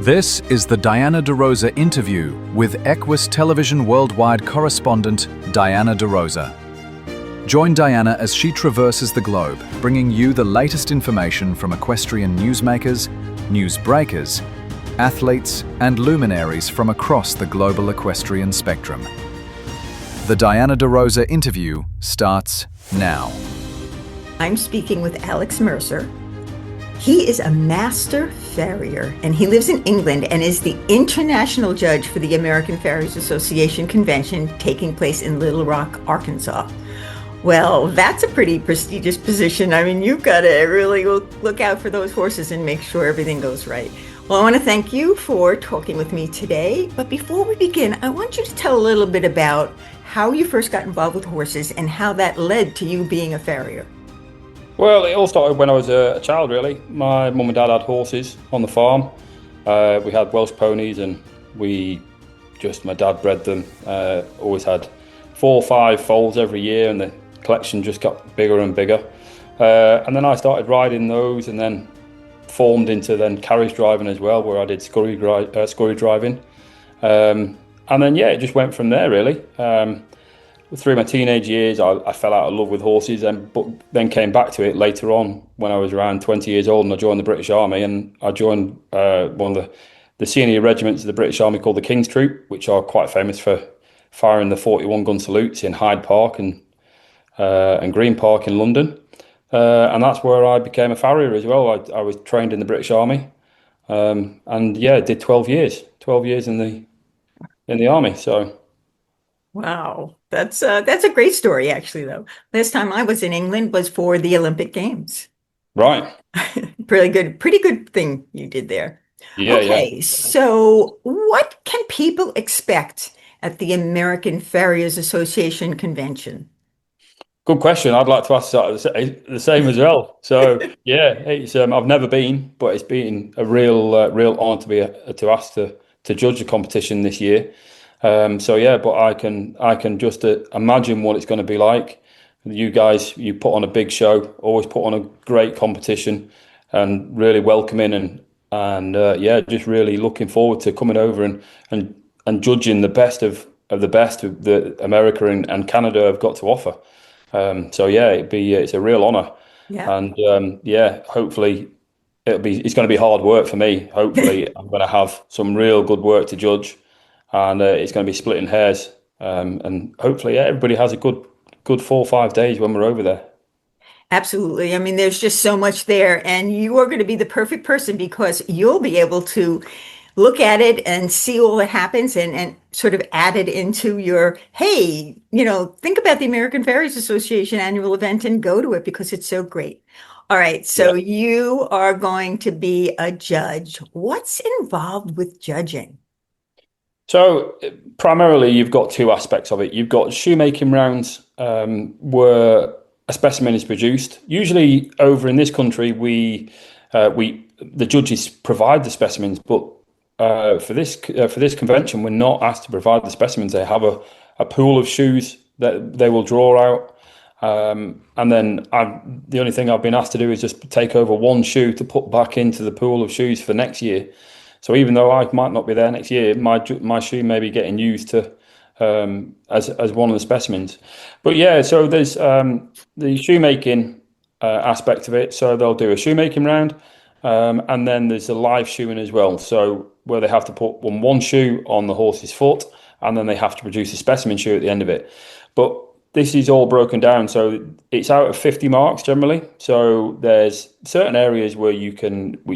This is the Diana De Rosa interview with Equus Television Worldwide correspondent Diana De Rosa. Join Diana as she traverses the globe, bringing you the latest information from equestrian newsmakers, newsbreakers, athletes, and luminaries from across the global equestrian spectrum. The Diana De Rosa interview starts now. I'm speaking with Alex Mercer. He is a master farrier, and he lives in England and is the international judge for the American Farriers Association Convention taking place in Little Rock, Arkansas. Well, that's a pretty prestigious position. I mean, you've got to really look out for those horses and make sure everything goes right. Well, I want to thank you for talking with me today. But before we begin, I want you to tell a little bit about how you first got involved with horses and how that led to you being a farrier. Well, it all started when I was a child, really. My mum and dad had horses on the farm. We had Welsh ponies, and my dad bred them. Always had 4 or 5 foals every year, and the collection just got bigger and bigger. And then I started riding those, and then formed into carriage driving as well, where I did scurry driving. And then, it just went from there, really. Through my teenage years, I fell out of love with horses, but then came back to it later on when I was around 20 years old, and I joined the British Army, and I joined one of the senior regiments of the British Army called the King's Troop, which are quite famous for firing the 41 gun salutes in Hyde Park and Green Park in London. And that's where I became a farrier as well. I was trained in the British Army, did 12 years in the army. So. Wow, that's a great story, actually. Though last time I was in England was for the Olympic Games. Right. Pretty good thing you did there. Yeah. Okay, so what can people expect at the American Farriers Association Convention? Good question. I'd like to ask the same as well. So it's I've never been, but it's been a real honour to be asked to judge the competition this year. But I can just imagine what it's going to be like. You guys, you put on a big show, always put on a great competition, and really welcoming and just really looking forward to coming over and judging the best of the best that America and Canada have got to offer. It's a real honour. Yeah. And hopefully it's going to be hard work for me. Hopefully I'm going to have some real good work to judge. And it's going to be splitting hairs, and hopefully everybody has a good 4 or 5 days when we're over there. Absolutely. I mean, there's just so much there, and you are going to be the perfect person because you'll be able to look at it and see all that happens and sort of add it into your, hey, think about the American Farriers Association annual event and go to it because it's so great. All right. So You are going to be a judge. What's involved with judging? So primarily you've got 2 aspects of it. You've got shoemaking rounds where a specimen is produced. Usually over in this country, the judges provide the specimens, but for this convention, we're not asked to provide the specimens. They have a pool of shoes that they will draw out. And then the only thing I've been asked to do is just take over 1 shoe to put back into the pool of shoes for next year. So even though I might not be there next year, my shoe may be getting used to as one of the specimens. But so there's the shoemaking aspect of it. So they'll do a shoemaking round, and then there's a live shoeing as well. So where they have to put one shoe on the horse's foot, and then they have to produce a specimen shoe at the end of it. But this is all broken down, so it's out of 50 marks generally. So there's certain areas where you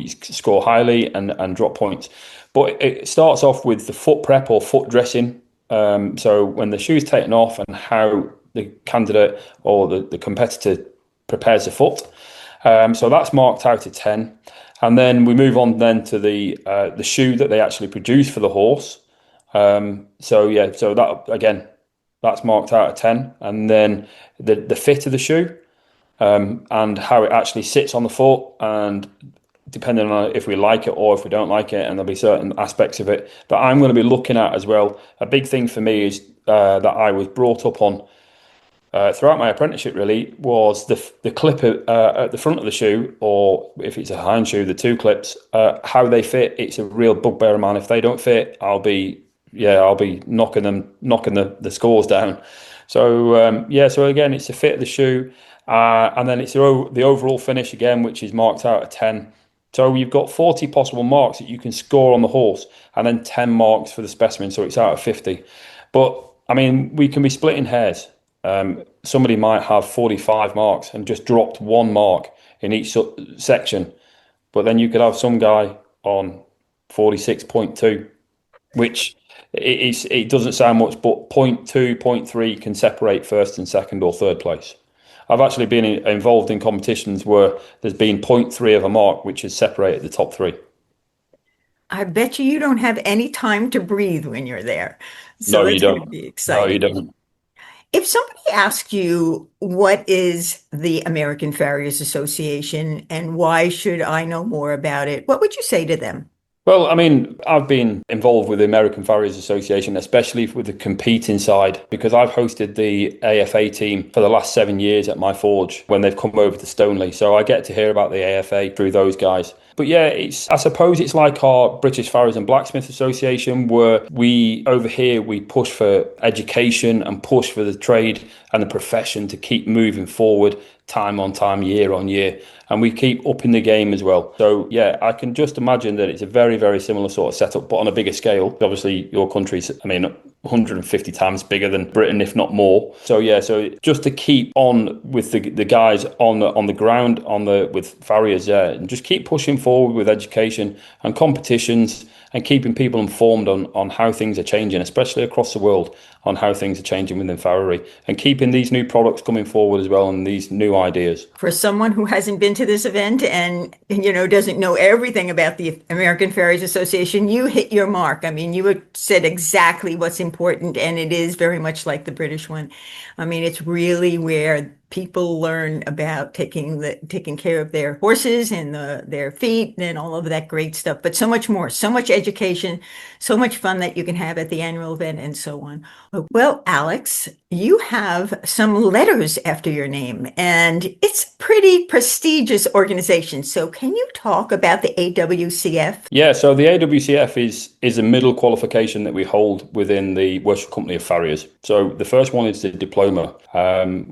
score highly and drop points. But it starts off with the foot prep or foot dressing. So when the shoe's taken off and how the candidate or the competitor prepares the foot. So that's marked out of 10. And then we move on then to the shoe that they actually produce for the horse. So that again, that's marked out of 10. And then the fit of the shoe and how it actually sits on the foot, and depending on if we like it or if we don't like it, and there'll be certain aspects of it that I'm going to be looking at as well. A big thing for me is that I was brought up on throughout my apprenticeship really was the clip at the front of the shoe, or if it's a hind shoe, the two clips, how they fit. It's a real bugbear of mine. If they don't fit, I'll be knocking the scores down. So so again, it's the fit of the shoe, and then it's the overall finish again, which is marked out at 10. So you've got 40 possible marks that you can score on the horse, and then 10 marks for the specimen, so it's out of 50. But I mean, we can be splitting hairs. Somebody might have 45 marks and just dropped 1 mark in each section, but then you could have some guy on 46.2, which it doesn't sound much, but 0.2, 0.3 can separate first and second or third place. I've actually been involved in competitions where there's been 0.3 of a mark, which has separated the top 3. I bet you don't have any time to breathe when you're there. So No, you it's going to don't. be No, exciting. you don't. If somebody asked you, what is the American Farriers Association and why should I know more about it, what would you say to them? Well, I mean, I've been involved with the American Farriers Association, especially with the competing side, because I've hosted the AFA team for the last 7 years at my forge when they've come over to Stoneleigh. So I get to hear about the AFA through those guys. But yeah, I suppose it's like our British Farriers and Blacksmith Association, where over here, we push for education and push for the trade and the profession to keep moving forward time on time, year on year. And we keep upping the game as well. So yeah, I can just imagine that it's a very, very similar sort of setup, but on a bigger scale. Obviously, your country's, 150 times bigger than Britain, if not more. So yeah, so just to keep on with the guys on the ground with farriers, and just keep pushing forward with education and competitions and keeping people informed on how things are changing, especially across the world, on how things are changing within farriery, and keeping these new products coming forward as well and these new ideas. For someone who hasn't been to this event and doesn't know everything about the American Farriers Association, you hit your mark. I mean, you said exactly what's important, and it is very much like the British one. I mean, it's really where people learn about taking care of their horses and their feet and all of that great stuff, but so much more, so much education, so much fun that you can have at the annual event and so on. Well, Alex, you have some letters after your name, and it's a pretty prestigious organization. So can you talk about the AWCF? Yeah, so the AWCF is a middle qualification that we hold within the Welsh Company of Farriers. So the first one is the diploma,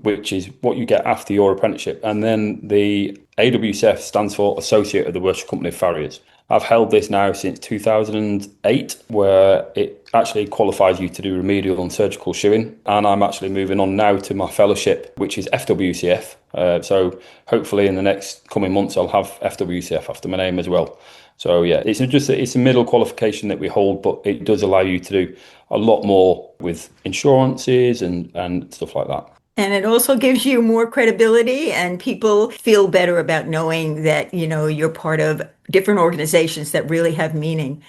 which is what you get after your apprenticeship. And then the AWCF stands for Associate of the Welsh Company of Farriers. I've held this now since 2008, where it actually qualifies you to do remedial and surgical shoeing. And I'm actually moving on now to my fellowship, which is FWCF. So hopefully in the next coming months, I'll have FWCF after my name as well. So yeah, it's a middle qualification that we hold, but it does allow you to do a lot more with insurances and stuff like that. And it also gives you more credibility, and people feel better about knowing that, you're part of different organizations that really have meaning.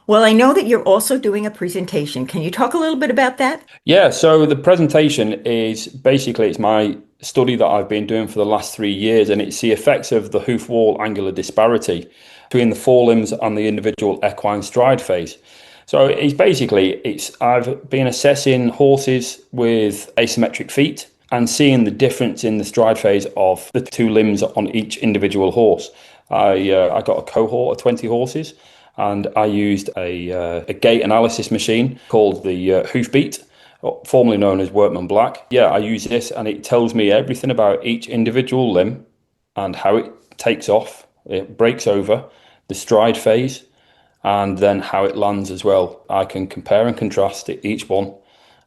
Well, I know that you're also doing a presentation. Can you talk a little bit about that? Yeah, so the presentation is basically, it's my study that I've been doing for the last 3 years, and it's the effects of the hoof wall angular disparity between the forelimbs and the individual equine stride phase. So I've been assessing horses with asymmetric feet and seeing the difference in the stride phase of the 2 limbs on each individual horse. I got a cohort of 20 horses, and I used a gait analysis machine called the Hoofbeat, formerly known as Workman Black. Yeah, I use this, and it tells me everything about each individual limb and how it takes off, it breaks over, the stride phase, and then how it lands as well. I can compare and contrast each one.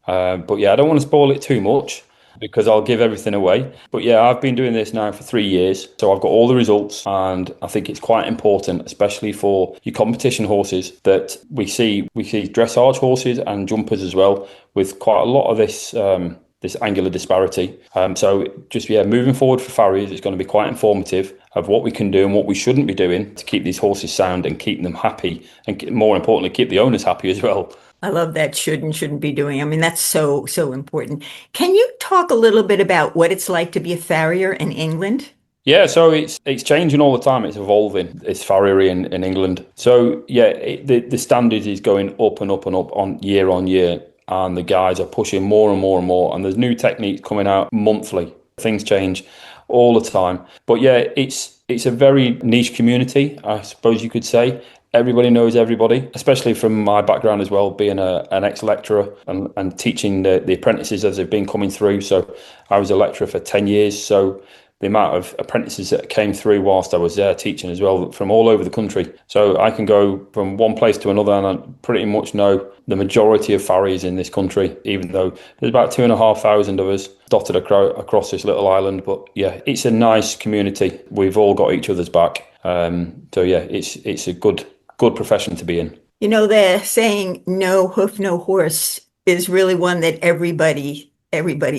But yeah, I don't want to spoil it too much because I'll give everything away. But yeah, I've been doing this now for 3 years. So I've got all the results, and I think it's quite important, especially for your competition horses, that we see dressage horses and jumpers as well with quite a lot of this angular disparity. So moving forward for farriers, it's going to be quite informative of what we can do and what we shouldn't be doing to keep these horses sound and keep them happy, and more importantly, keep the owners happy as well. I love that shouldn't be doing. I mean, that's so important. Can you talk a little bit about what it's like to be a farrier in England? Yeah, so it's changing all the time. It's evolving. It's farriery in England. So yeah, the standard is going up and up and up on year. and the guys are pushing more and more and more, and there's new techniques coming out monthly. Things change all the time. But yeah, it's a very niche community, I suppose you could say. Everybody knows everybody, especially from my background as well, being an ex-lecturer and teaching the apprentices as they've been coming through. So I was a lecturer for 10 years. So the amount of apprentices that came through whilst I was there teaching as well from all over the country. So I can go from one place to another and I pretty much know the majority of farriers in this country, even though there's about 2,500 of us dotted across this little island. But yeah, it's a nice community. We've all got each other's back. So yeah, it's a good profession to be in. You know, the saying, no hoof, no horse, is really one that everybody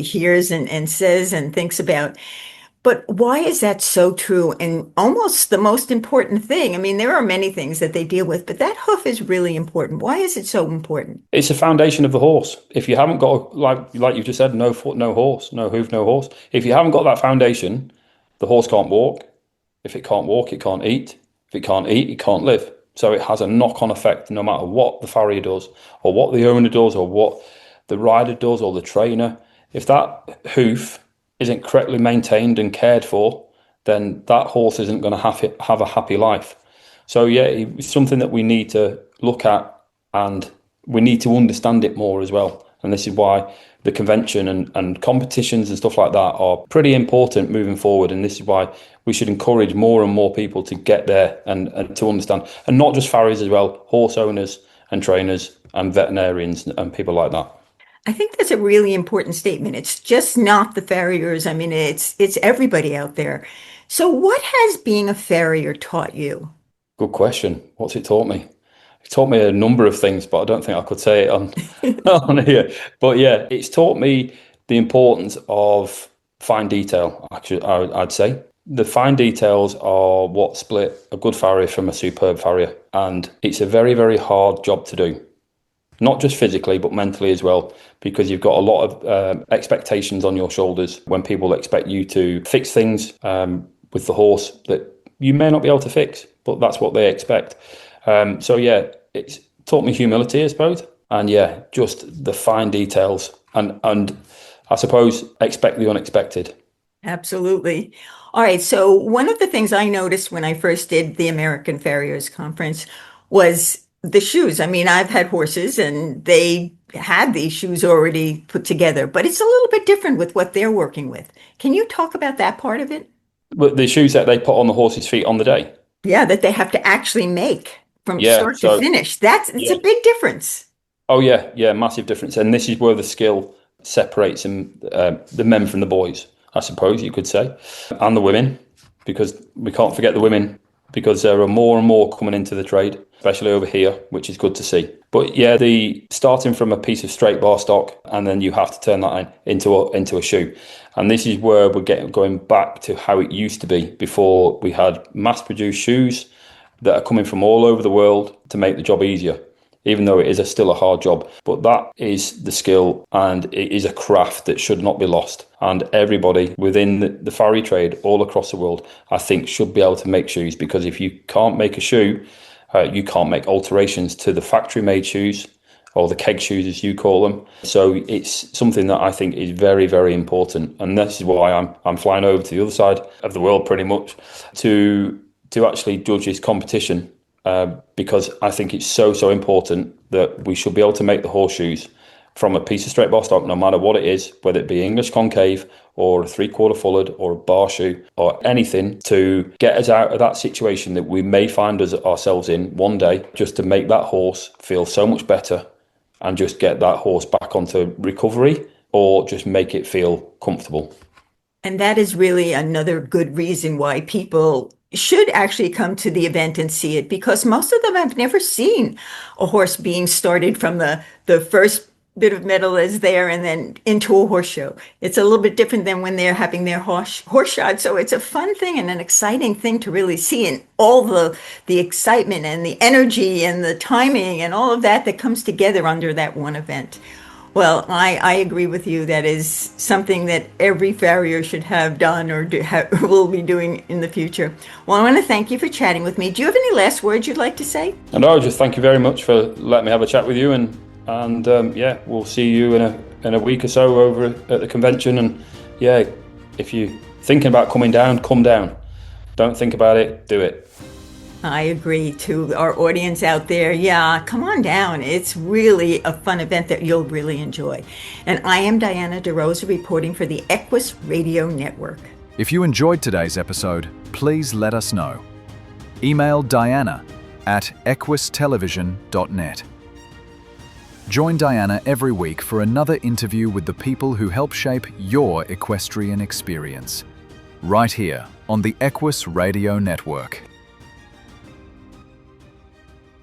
hears and says and thinks about. But why is that so true and almost the most important thing? I mean, there are many things that they deal with, but that hoof is really important. Why is it so important? It's the foundation of the horse. If you haven't got, like you just said, no foot, no horse, no hoof, no horse. If you haven't got that foundation, the horse can't walk. If it can't walk, it can't eat. If it can't eat, it can't live. So it has a knock-on effect no matter what the farrier does or what the owner does or what the rider does or the trainer. If that hoof isn't correctly maintained and cared for, then that horse isn't going to have a happy life. So yeah, it's something that we need to look at and we need to understand it more as well. And this is why the convention and competitions and stuff like that are pretty important moving forward. And this is why we should encourage more and more people to get there and to understand. And not just farriers as well, horse owners and trainers and veterinarians and people like that. I think that's a really important statement. It's just not the farriers. I mean, it's everybody out there. So what has being a farrier taught you? Good question. What's it taught me? It taught me a number of things, but I don't think I could say it on here. But yeah, it's taught me the importance of fine detail, actually, I'd say. The fine details are what split a good farrier from a superb farrier. And it's a very, very hard job to do. Not just physically, but mentally as well, because you've got a lot of expectations on your shoulders when people expect you to fix things with the horse that you may not be able to fix, but that's what they expect. So yeah, it's taught me humility, I suppose, and yeah, just the fine details and I suppose expect the unexpected. Absolutely. All right. So one of the things I noticed when I first did the American Farriers Conference was the shoes. I mean, I've had horses and they had these shoes already put together, but it's a little bit different with what they're working with. Can you talk about that part of it? The shoes that they put on the horse's feet on the day? Yeah, that they have to actually make from start to finish. It's a big difference. Oh yeah, massive difference. And this is where the skill separates the men from the boys, I suppose you could say, and the women, because we can't forget the women, because there are more and more coming into the trade, especially over here, which is good to see. But yeah, the starting from a piece of straight bar stock, and then you have to turn that into a shoe. And this is where we're going back to how it used to be before we had mass-produced shoes that are coming from all over the world to make the job easier, even though it is still a hard job. But that is the skill, and it is a craft that should not be lost. And everybody within the farrier trade all across the world, I think, should be able to make shoes, because if you can't make a shoe, you can't make alterations to the factory-made shoes, or the keg shoes as you call them. So it's something that I think is very, very important. And this is why I'm flying over to the other side of the world pretty much to actually judge this competition, because I think it's so important that we should be able to make the horseshoes from a piece of straight bar stock, no matter what it is, whether it be English concave or a 3/4 fullard or a bar shoe or anything, to get us out of that situation that we may find ourselves in one day, just to make that horse feel so much better and just get that horse back onto recovery, or just make it feel comfortable. And that is really another good reason why people should actually come to the event and see it, because most of them have never seen a horse being started from the first bit of metal is there and then into a horse show. It's a little bit different than when they're having their horse shod. So it's a fun thing and an exciting thing to really see, and all the excitement and the energy and the timing and all of that comes together under that one event. Well, I agree with you. That is something that every farrier should have done or will be doing in the future. Well, I want to thank you for chatting with me. Do you have any last words you'd like to say? And I just thank you very much for letting me have a chat with you, and And yeah, we'll see you in a week or so over at the convention. And yeah, if you're thinking about coming down, come down. Don't think about it, do it. I agree. To our audience out there, yeah, come on down. It's really a fun event that you'll really enjoy. And I am Diana De Rosa, reporting for the Equus Radio Network. If you enjoyed today's episode, please let us know. Email Diana at equustelevision.net. Join Diana every week for another interview with the people who help shape your equestrian experience. Right here on the Equus Radio Network.